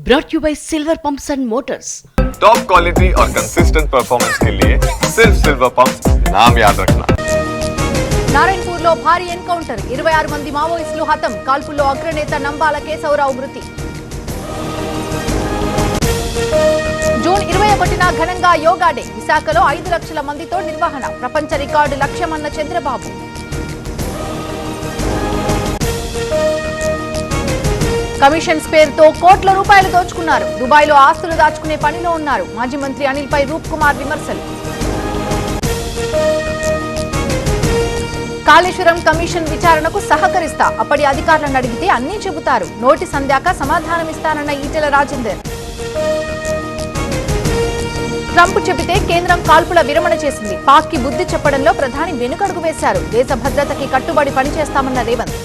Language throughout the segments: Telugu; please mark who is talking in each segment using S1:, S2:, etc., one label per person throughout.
S1: brought you by Silver Pumps and Motors.
S2: Top quality और कंसिस्टेंट परफॉर्मेंस के लिए सिर्फ सिल्वर पंप्स नाम याद रखना.
S3: నారాయణపూర్లో భారీ ఎన్కౌంటర్ 26 మంది మావోయిస్టులు హతం కాల్పుల్లో అగ్రనేత నంబాల కేశవరావు మృతి. జూన్ 21న ఘనంగా యోగా డే విశాఖలో 5 లక్షల మందితో నిర్వహణ ప్రపంచ రికార్డు లక్ష్యమన్న చంద్రబాబు. కమిషన్స్ పేరుతో కోట్ల రూపాయలు దోచుకున్నారు దుబాయ్లో ఆస్తులు దాచుకునే పనిలో ఉన్నారు మాజీ మంత్రి అనిల్ పై రూప్ కుమార్ విమర్శలు. కాళేశ్వరం కమిషన్ విచారణకు సహకరిస్తా అప్పటి అధికారులను అడిగితే అన్నీ చెబుతారు నోటీస్ అందాక సమాధానమిస్తానన్న ఈటెల రాజేందర్. ట్రంప్ చెబితే కేంద్రం కాల్పుల విరమణ చేసింది పాక్ కి బుద్ధి చెప్పడంలో ప్రధాని వెనుకడుగు వేశారు దేశ భద్రతకి కట్టుబడి పనిచేస్తామన్న రేవంత్.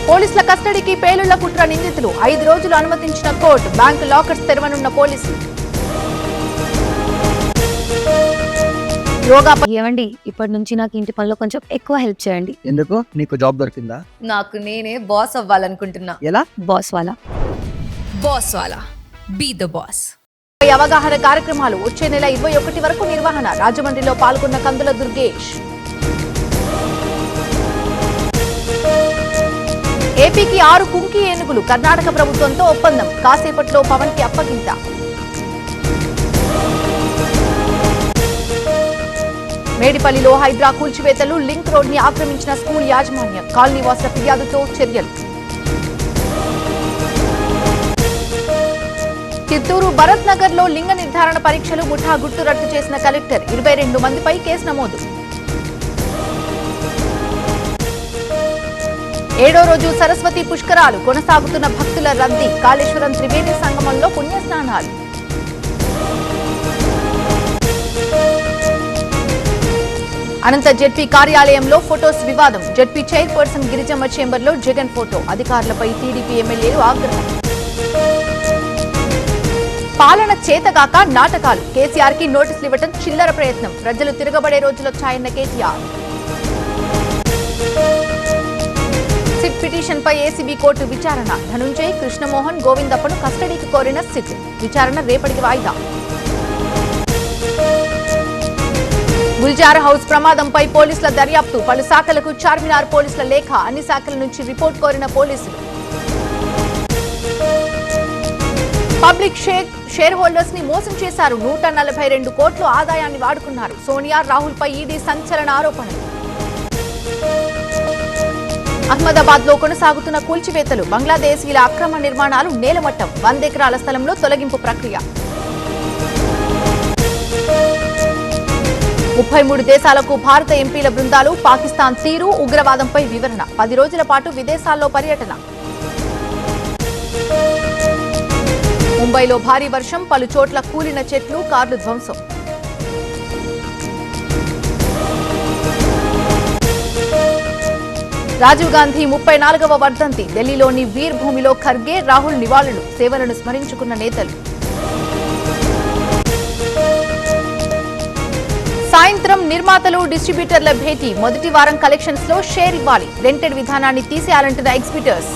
S3: పోలీసుల కస్టడీకి పేలుళ్ల కుట్ర నిందితులు 5 రోజులు అనుమతించిన కోర్టు బ్యాంకు లాకర్స్ తెరవనున్న పోలీసులు.
S4: ఏమండి ఇప్పటి నుంచి నాకు ఇంటి పనిలో కొంచెం ఎక్కువ హెల్ప్ చేయండి.
S5: ఎందుకు నీకు జాబ్ దొరికిందా?
S4: నాకు నేనే బాస్ అవ్వాలనుకుంటున్నా.
S5: ఎలా?
S4: బాస్ వాలా బీ ద బాస్.
S3: అవగాహన కార్యక్రమాలు వచ్చే నెల 21 వరకు నిర్వహణ రాజమండ్రిలో పాల్గొన్న కందుల దుర్గేష్. ఏపీకి 6 కుంకి ఏనుగులు కర్ణాటక ప్రభుత్వంతో ఒప్పందం కాసేపట్లో పవన్ కి అప్పగింత. మేడిపల్లిలో హైడ్రా కూల్చివేతలు లింక్ రోడ్ ని ఆక్రమించిన స్కూల్ యాజమాన్యం కాలనీ వాసుల ఫిర్యాదుతో చర్యలు. చిత్తూరు భరత్ నగర్ లో లింగ నిర్ధారణ పరీక్షలు ముఠా గుట్టు రట్టు చేసిన కలెక్టర్ 22 మందిపై కేసు నమోదు. 7వ రోజు సరస్వతి పుష్కరాలు కొనసాగుతున్న భక్తుల రద్దీ కాళేశ్వరం త్రివేణి సంగమంలో పుణ్యస్నానాలు. అనంత జెడ్పీ కార్యాలయంలో ఫొటోస్ వివాదం జెడ్పీ చైర్పర్సన్ గిరిజమ్మ చేంబర్లో జగన్ ఫోటో అధికారులపై టీడీపీ ఎమ్మెల్యేలు ఆగ్రహం. పాలన చేతగాక నాటకాలు కేసీఆర్ కి నోటీసులు ఇవ్వటం చిల్లర ప్రయత్నం ప్రజలు తిరగబడే రోజులొచ్చాయన్న కేటీఆర్. సిట్ పిటిషన్ పై ఏసీబీ కోర్టు విచారణ ధనుంజయ్ కృష్ణమోహన్ గోవిందప్పను కస్టడీకి కోరిన సిట్ విచారణ రేపటికి వాయిదా. గుల్జార్ హౌస్ ప్రమాదంపై పోలీసుల దర్యాప్తు పలు శాఖలకు చార్మినార్ పోలీసుల లేఖ అన్ని శాఖల నుంచి రిపోర్ట్ కోరిన పోలీసులు. పబ్లిక్ షేర్ హోల్డర్స్ ని మోసం చేశారు 142 కోట్ల ఆదాయాన్ని వాడుకున్నారు సోనియా రాహుల్ పై ఈడీ సంచలన ఆరోపణలు. అహ్మదాబాద్ లో కొనసాగుతున్న కూల్చివేతలు బంగ్లాదేశీల అక్రమ నిర్మాణాలు నేలమట్టం 100 ఎకరాల స్థలంలో తొలగింపు ప్రక్రియ. 33 దేశాలకు భారత ఎంపీల బృందాలు పాకిస్తాన్ తీరు ఉగ్రవాదంపై వివరణ 10 రోజుల పాటు విదేశాల్లో పర్యటన. ముంబైలో భారీ వర్షం పలు చోట్ల కూలిన చెట్లు కార్లు ధ్వంసం. రాజీవ్ గాంధీ 34వ వర్ధంతి ఢిల్లీలోని వీర్ భూమిలో ఖర్గే రాహుల్ నివాళులు సేవలను స్మరించుకున్న నేతలు. సాయంత్రం నిర్మాతలు డిస్ట్రిబ్యూటర్ల భేటీ మొదటి వారం కలెక్షన్స్ లో షేర్ ఇవ్వాలి రెంటెడ్ విధానాన్ని తీసేయాలంటున్న ఎగ్జిబిటర్స్.